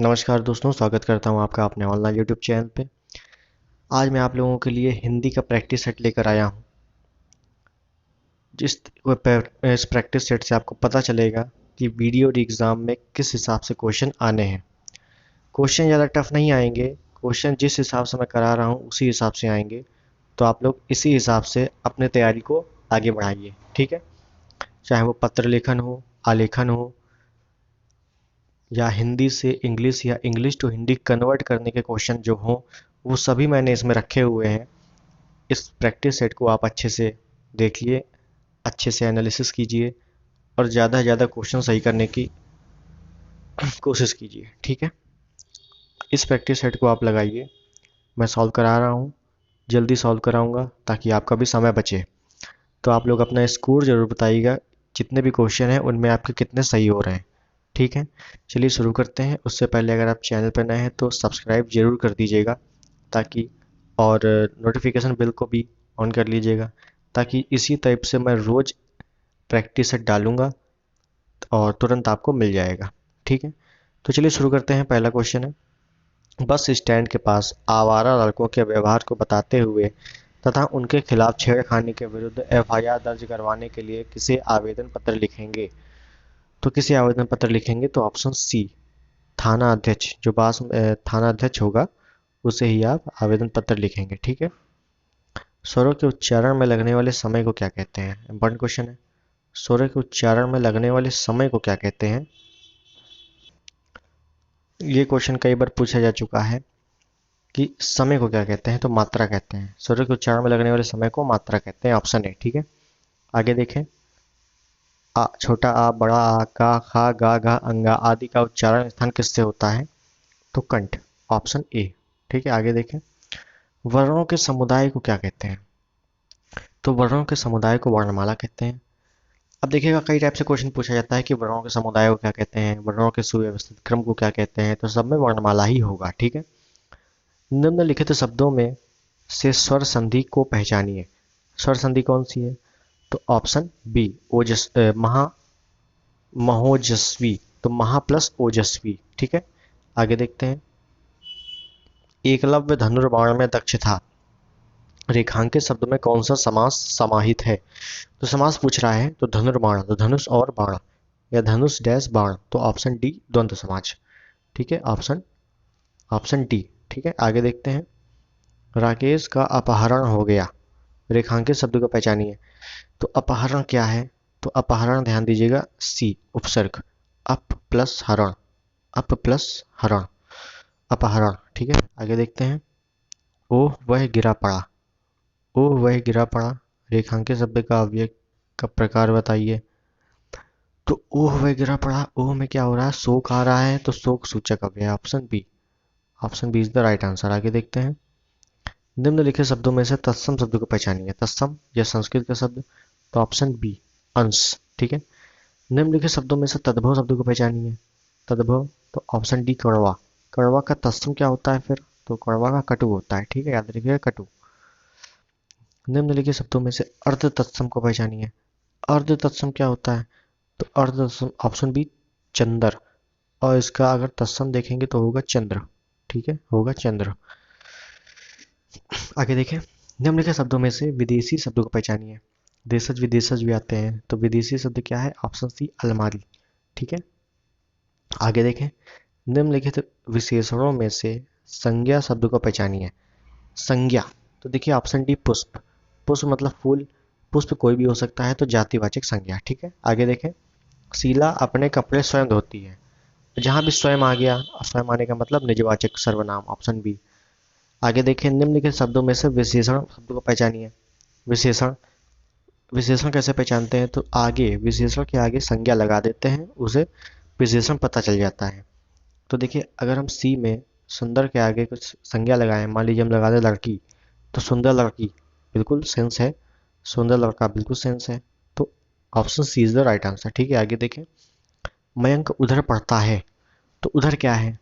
नमस्कार दोस्तों, स्वागत करता हूं आपका अपने ऑनलाइन यूट्यूब चैनल पे। आज मैं आप लोगों के लिए हिंदी का प्रैक्टिस सेट लेकर आया हूं। इस प्रैक्टिस सेट से आपको पता चलेगा कि वीडियो और एग्ज़ाम में किस हिसाब से क्वेश्चन आने हैं। क्वेश्चन ज़्यादा टफ नहीं आएंगे। क्वेश्चन जिस हिसाब से मैं करा रहा हूं उसी हिसाब से आएंगे। तो आप लोग इसी हिसाब से अपने तैयारी को आगे बढ़ाइए, ठीक है। चाहे वो पत्र लेखन हो, आलेखन हो, या हिंदी से इंग्लिश या इंग्लिश टू हिंदी कन्वर्ट करने के क्वेश्चन जो हों, वो सभी मैंने इसमें रखे हुए हैं। इस प्रैक्टिस सेट को आप अच्छे से देखिए, अच्छे से एनालिसिस कीजिए और ज़्यादा से ज़्यादा क्वेश्चन सही करने की कोशिश कीजिए, ठीक है। इस प्रैक्टिस सेट को आप लगाइए। मैं सॉल्व करा रहा हूँ, जल्दी सॉल्व कराऊंगा ताकि आपका भी समय बचे। तो आप लोग अपना स्कोर ज़रूर बताइएगा, जितने भी क्वेश्चन हैं उनमें आपके कितने सही हो रहे हैं, ठीक है। चलिए शुरू करते हैं। उससे पहले अगर आप चैनल पर नए हैं तो सब्सक्राइब जरूर कर दीजिएगा, ताकि और नोटिफिकेशन बिल को भी ऑन कर लीजिएगा, ताकि इसी टाइप से मैं रोज़ प्रैक्टिस सेट डालूंगा और तुरंत आपको मिल जाएगा, ठीक है। तो चलिए शुरू करते हैं। पहला क्वेश्चन है, बस स्टैंड के पास आवारा लड़कों के व्यवहार को बताते हुए तथा उनके खिलाफ छेड़खानी के विरुद्ध एफआईआर दर्ज करवाने के लिए किसे आवेदन पत्र लिखेंगे। तो किसे आवेदन पत्र लिखेंगे, तो ऑप्शन सी, थाना अध्यक्ष। जो थाना अध्यक्ष होगा उसे ही आप आवेदन पत्र लिखेंगे, ठीक है। स्वरों के उच्चारण में लगने वाले समय को क्या कहते हैं, इंपॉर्टेंट क्वेश्चन है। स्वरों के उच्चारण में लगने वाले समय को क्या कहते हैं। ये क्वेश्चन कई बार पूछा जा चुका है कि समय को क्या कहते हैं, तो मात्रा कहते हैं। स्वरों के उच्चारण में लगने वाले समय को मात्रा कहते हैं, ऑप्शन ए, ठीक है। आगे देखें, आ, छोटा आ, बड़ा आ, का, खा, गा, घा, अंगा आदि का उच्चारण स्थान किससे होता है, तो कंठ, ऑप्शन ए, ठीक है। आगे देखें, वर्णों के समुदाय को क्या कहते हैं, तो वर्णों के समुदाय को वर्णमाला कहते हैं। अब देखिएगा, कई टाइप से क्वेश्चन पूछा जाता है कि वर्णों के समुदाय को क्या कहते हैं, वर्णों के सुव्यवस्थित क्रम को क्या कहते हैं, तो सब में वर्णमाला ही होगा, ठीक है। निम्नलिखित शब्दों में से स्वर संधि को पहचानिए। स्वर संधि कौन सी है, तो ऑप्शन बी, महोजस्वी। तो महा प्लस ओजस्वी, ठीक है। आगे देखते हैं, एकलव्य धनुर्बाण में दक्ष था। रेखांकित शब्द में कौन सा समास समाहित है, तो समास पूछ रहा है तो धनुर्बाण, तो धनुष और बाण, या धनुष डैश बाण, तो ऑप्शन डी, द्वंद्व समाज, ठीक है। ऑप्शन ऑप्शन डी, ठीक है। आगे देखते हैं, राकेश का अपहरण हो गया। रेखांकित शब्द को पहचानिए। तो अपहरण क्या है, तो अपहरण ध्यान दीजिएगा, सी, उपसर्ग, अप प्लस हरण, अप प्लस हरण, अपहरण, ठीक है। आगे देखते हैं, ओह वह गिरा पड़ा। ओह वह गिरा पड़ा, रेखांकित शब्द का अव्यय का प्रकार बताइए। तो ओह वह गिरा पड़ा, ओह में क्या हो रहा है, शोक आ रहा है, तो शोक सूचक अव्यय, option B, option B is the right answer. आगे देखते हैं, निम्नलिखित शब्दों में से तत्सम शब्द को पहचानिए। तत्सम यह संस्कृत का शब्द, तो ऑप्शन बी, अंश, ठीक है। निम्नलिखित शब्दों में से तद्भव शब्द को पहचानिए। तद्भव, तो ऑप्शन डी, कड़वा। कड़वा का तत्सम क्या होता है फिर, तो कड़वा का कटु होता है, ठीक है, याद रखिएगा, कटु। निम्नलिखित शब्दों में से अर्ध तत्सम को पहचानिए। अर्ध तत्सम क्या होता है, तो अर्ध तत्सम ऑप्शन बी, चंद्र। और इसका अगर तत्सम देखेंगे तो होगा चंद्र, ठीक है, होगा चंद्र। आगे देखें, निम्नलिखित शब्दों में से विदेशी शब्दों को पहचानिए। देशज विदेशज भी आते हैं, तो विदेशी शब्द क्या है, ऑप्शन सी, अलमारी, ठीक है। आगे देखें, निम्नलिखित विशेषणों में से संज्ञा शब्द को पहचानिए। संज्ञा, तो देखिए ऑप्शन डी, पुष्प। पुष्प मतलब फूल, पुष्प कोई भी हो सकता है, तो जातिवाचक संज्ञा, ठीक है। आगे देखें, शीला अपने कपड़े स्वयं धोती है। जहां भी स्वयं आ गया, स्वयं आने का मतलब निजवाचक सर्वनाम, ऑप्शन बी। आगे देखें, निम्नलिखित शब्दों में से विशेषण शब्द को पहचानिए। विशेषण, विशेषण कैसे पहचानते हैं, तो आगे विशेषण के आगे संज्ञा लगा देते हैं, उसे विशेषण पता चल जाता है। तो देखिए, अगर हम सी में सुंदर के आगे कुछ संज्ञा लगाएं, मान लीजिए हम लगा दें लड़की, तो सुंदर लड़की बिल्कुल सेंस है, सुंदर लड़का बिल्कुल सेंस है, तो option C is the right answer, ठीक है। आगे देखें, मयंक उधर पढ़ता है। तो उधर क्या है,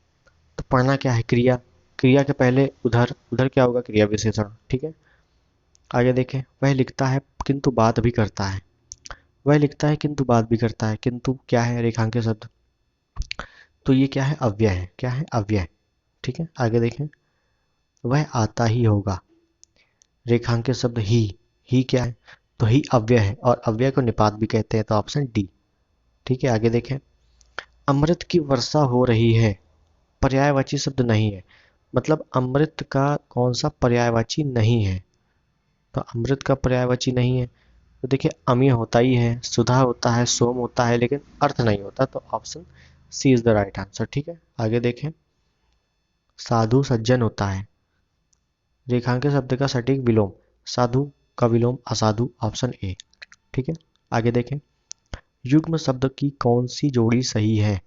तो पढ़ना क्या है, क्रिया। क्रिया के पहले उधर, उधर क्या होगा, क्रिया विशेषण, ठीक है। आगे देखें, वह लिखता है किंतु बात भी करता है। वह लिखता है किंतु बात भी करता है, किंतु क्या है, रेखांकित शब्द। तो ये क्या है, अव्यय है। क्या है, अव्यय। ठीक है, आगे देखें। वह आता ही होगा, रेखांकित शब्द ही क्या है, तो ही अव्यय है और अव्यय को निपात भी कहते हैं, तो ऑप्शन डी। ठीक है, आगे देखें। अमृत की वर्षा हो रही है, पर्यायवाची शब्द नहीं है, मतलब अमृत का कौन सा पर्यायवाची नहीं है, तो अमृत का पर्यायवाची नहीं है, तो देखिए अमीय होता ही है, सुधा होता है, सोम होता है, लेकिन अर्थ नहीं होता, तो option C is the right answer. ठीक है, आगे देखें। साधु सज्जन होता है, रेखांकित शब्द का सटीक विलोम, साधु का विलोम असाधु, ऑप्शन ए। ठीक है, आगे देखें। युग्म शब्द की कौन सी जोड़ी सही है,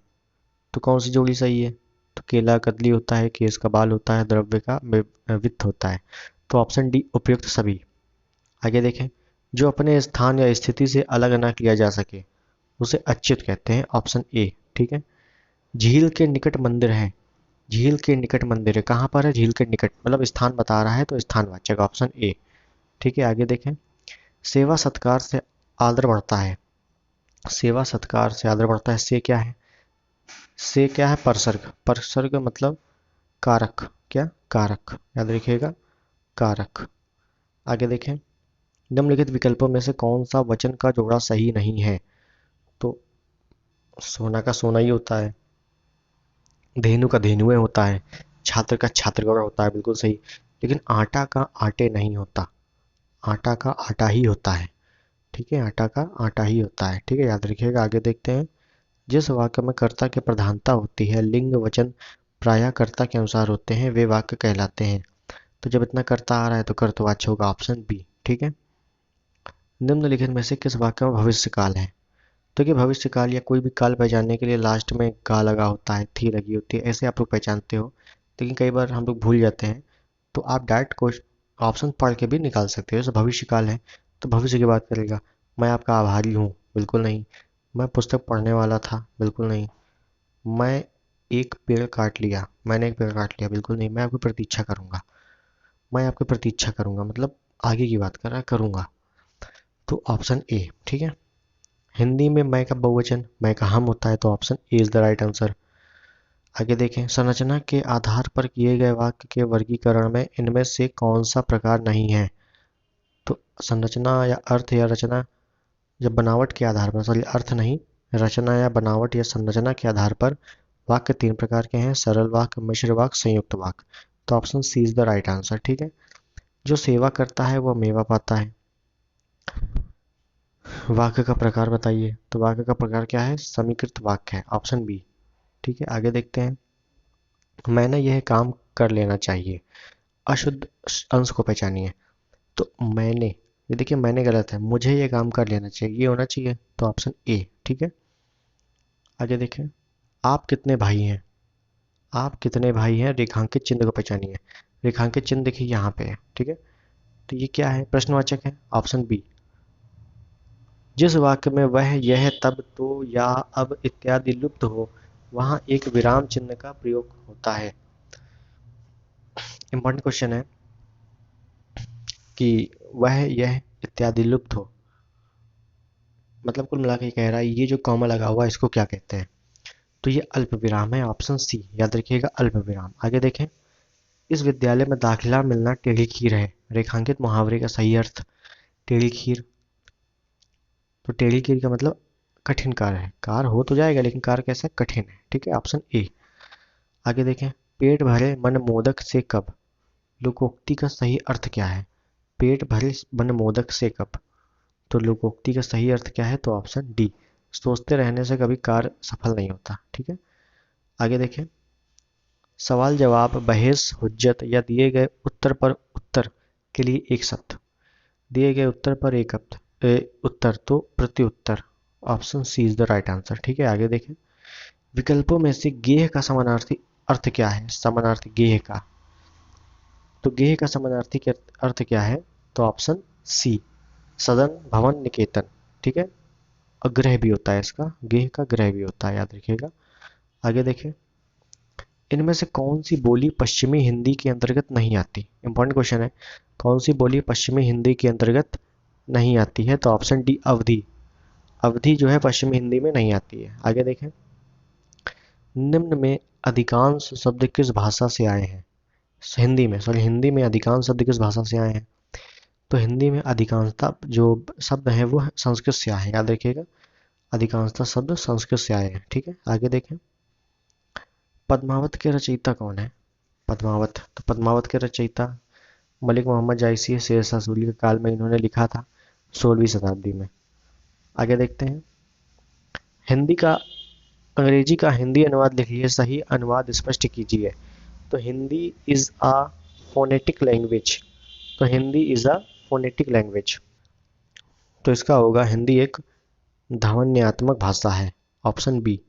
तो कौन सी जोड़ी सही है, तो केला कदली होता है, केस का बाल होता है, द्रव्य का वित्त होता है, तो ऑप्शन डी उपयुक्त सभी। आगे देखें। जो अपने स्थान या स्थिति से अलग न किया जा सके उसे अच्युत कहते हैं, ऑप्शन ए। ठीक है। झील के निकट मंदिर है, झील के निकट मंदिर है, कहाँ पर है, झील के निकट, मतलब स्थान बता रहा है तो स्थानवाचक, ऑप्शन ए। ठीक है, आगे देखें। सेवा सत्कार से आदर बढ़ता है, सेवा सत्कार से आदर बढ़ता है, से क्या है, से क्या है, परसर्ग, परसर्ग मतलब कारक, क्या, कारक, याद रखिएगा, कारक। आगे देखें। निम्नलिखित विकल्पों में से कौन सा वचन का जोड़ा सही नहीं है, तो सोना का सोना ही होता है, धेनु का धेनुए होता है, छात्र का छात्रगण होता है, बिल्कुल सही, लेकिन आटा का आटे नहीं होता, आटा का आटा ही होता है। ठीक है, आटा का आटा ही होता है। ठीक है, याद रखिएगा। आगे देखते हैं। जिस वाक्य में कर्ता की प्रधानता होती है, लिंग वचन प्रायः कर्ता के अनुसार होते हैं, वे वाक्य कहलाते हैं, तो जब इतना कर्ता आ रहा है तो कर्तवाच्य होगा, ऑप्शन बी। ठीक है। निम्नलिखित में से किस वाक्य में भविष्य काल है, तो कि भविष्य काल या कोई भी काल पहचानने के लिए लास्ट में गा लगा होता है, थी लगी होती है, ऐसे आप लोग पहचानते हो, लेकिन कई बार हम लोग भूल जाते हैं, तो आप डायरेक्ट क्वेश्चन ऑप्शन पढ़ के भी निकाल सकते हो। जैसे भविष्य काल है तो भविष्य की बात करेगा, मैं आपका आभारी हूँ, बिल्कुल नहीं। मैं पुस्तक पढ़ने वाला था, बिल्कुल नहीं। मैं एक पेड़ काट लिया, मैंने एक पेड़ काट लिया, बिल्कुल नहीं। मैं आपकी प्रतीक्षा करूंगा, मैं आपकी प्रतीक्षा करूंगा, मतलब आगे की बात कर रहा है, करूंगा, तो ऑप्शन ए। ठीक है। हिंदी में मैं का बहुवचन मैं का हम होता है, तो option A is the right answer. आगे देखें। संरचना के आधार पर किए गए वाक्य के वर्गीकरण में इनमें से कौन सा प्रकार नहीं है, तो संरचना या अर्थ या रचना या बनावट के आधार पर, सॉरी अर्थ नहीं, रचना या बनावट या संरचना के आधार पर वाक्य तीन प्रकार के हैं, सरल वाक्य, मिश्र वाक्य, संयुक्त वाक्य, तो option C is the right answer. ठीक है। जो सेवा करता है वह मेवा पाता है, वाक्य का प्रकार बताइए, तो वाक्य का प्रकार क्या है, समीकृत वाक्य है, ऑप्शन बी। ठीक है, आगे देखते हैं। मैंने यह काम कर लेना चाहिए, अशुद्ध अंश को पहचानिए, तो मैंने, ये देखिए मैंने गलत है, मुझे ये काम कर लेना चाहिए, ये होना चाहिए, तो ऑप्शन ए। ठीक है, आगे देखें। आप कितने भाई हैं, आप कितने भाई हैं, रेखांकित चिन्ह को पहचानिए, रेखांकित चिन्ह देखिए यहाँ पे है। ठीक है, तो ये क्या है, प्रश्नवाचक है, ऑप्शन बी। जिस वाक्य में वह, यह, तब, तो, या, अब इत्यादि लुप्त हो वहां एक विराम चिन्ह का प्रयोग होता है। इंपॉर्टेंट क्वेश्चन है कि वह, यह इत्यादि लुप्त हो, मतलब कुल मिला के कह रहा है ये जो कॉमा लगा हुआ है इसको क्या कहते हैं, तो ये अल्प विराम है, ऑप्शन सी, याद रखिएगा, अल्प विराम। आगे देखें। इस विद्यालय में दाखिला मिलना टेढ़ी खीर है, रेखांकित मुहावरे का सही अर्थ, टेढ़ी खीर, तो टेढ़ी खीर का मतलब कठिन कार्य है, कार हो तो जाएगा लेकिन कार कैसा है, कठिन है। ठीक है, ऑप्शन ए। आगे देखें। पेट भरे मन मोदक से कब, लोकोक्ति का सही अर्थ क्या है, पेट भरे मन मोदक से कब, तो लोकोक्ति का सही अर्थ क्या है, तो ऑप्शन डी, सोचते रहने से कभी कार्य सफल नहीं होता। ठीक है, आगे देखें। सवाल जवाब, बहस, हुज्जत या दिए गए उत्तर पर उत्तर के लिए एक शब्द, दिए गए उत्तर पर एक उत्तर, तो प्रत्युत्तर, option C is the right answer. ठीक है, आगे देखें। विकल्पों में से गेह का समानार्थी अर्थ क्या है, समानार्थी गेह का, तो गेह का समानार्थी के अर्थ क्या है, तो ऑप्शन सी, सदन, भवन, निकेतन। ठीक है, और ग्रह भी होता है इसका, गेह का ग्रह भी होता है, याद रखिएगा। आगे देखें। इनमें से कौन सी बोली पश्चिमी हिंदी के अंतर्गत नहीं आती, इंपॉर्टेंट क्वेश्चन है, कौन सी बोली पश्चिमी हिंदी के अंतर्गत नहीं आती है, तो ऑप्शन डी, अवधी, अवधी जो है पश्चिमी हिंदी में नहीं आती है। आगे देखें। निम्न में अधिकांश शब्द किस भाषा से आए हैं? हिंदी में अधिकांश शब्द किस भाषा से आए हैं? तो हिंदी में अधिकांशता जो शब्द हैं वो संस्कृत से आए हैं, याद रखिएगा। अधिकांशता शब्द संस्कृत से आए हैं। ठीक है, आगे देखें। पद्मावत के रचयिता कौन है? पद्मावत, तो पद्मावत के रचयिता मलिक मोहम्मद जायसी शेरशाह सूरी के काल में इन्होंने लिखा था, 16वीं शताब्दी में। आगे देखते हैं। हिंदी का अंग्रेजी का हिंदी अनुवाद लिखिए, सही अनुवाद स्पष्ट कीजिए। तो Hindi is a phonetic language. तो Hindi is a phonetic language, तो इसका होगा हिंदी एक ध्वन्यात्मक भाषा है। Option B,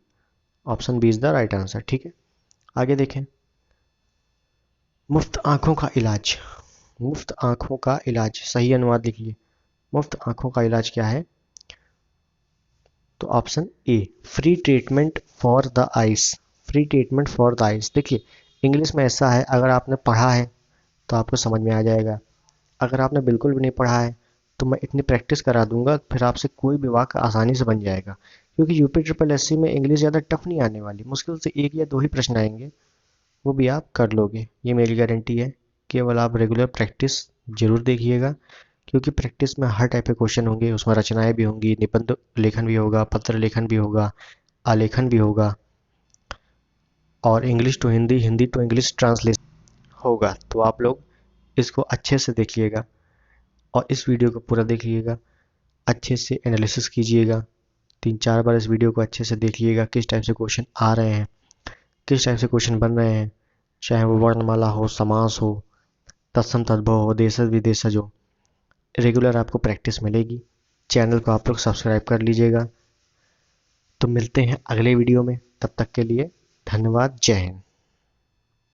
option B is the right answer. ठीक है, आगे देखें। मुफ्त आंखों का इलाज, मुफ्त आंखों का इलाज सही अनुवाद लिखिए। मुफ्त आंखों का इलाज क्या है? तो option A, free treatment for the ice. Free treatment for the ice. देखिए इंग्लिश में ऐसा है, अगर आपने पढ़ा है तो आपको समझ में आ जाएगा, अगर आपने बिल्कुल भी नहीं पढ़ा है तो मैं इतनी प्रैक्टिस करा दूंगा फिर आपसे कोई भी वाक्य आसानी से बन जाएगा। क्योंकि यूपी ट्रिपल एससी में इंग्लिश ज़्यादा टफ नहीं आने वाली, मुश्किल से एक या दो ही प्रश्न आएंगे, वो भी आप कर लोगे, ये मेरी गारंटी है। केवल आप रेगुलर प्रैक्टिस जरूर देखिएगा, क्योंकि प्रैक्टिस में हर टाइप के क्वेश्चन होंगे, उसमें रचनाएं भी होंगी, निबंध लेखन भी होगा, पत्र लेखन भी होगा, आलेखन भी होगा, और English to Hindi, Hindi to English translation होगा। तो आप लोग इसको अच्छे से देखिएगा और इस वीडियो को पूरा देखिएगा, अच्छे से एनालिसिस कीजिएगा, 3-4 बार इस वीडियो को अच्छे से देखिएगा, किस टाइप से क्वेश्चन आ रहे हैं, किस टाइप से क्वेश्चन बन रहे हैं, चाहे वो वर्णमाला हो, समास हो, तत्सम तद्भव हो, देशज विदेशज हो। रेगुलर आपको प्रैक्टिस मिलेगी। चैनल को आप लोग सब्सक्राइब कर लीजिएगा। तो मिलते हैं अगले वीडियो में, तब तक के लिए धन्यवाद, जय हिंद।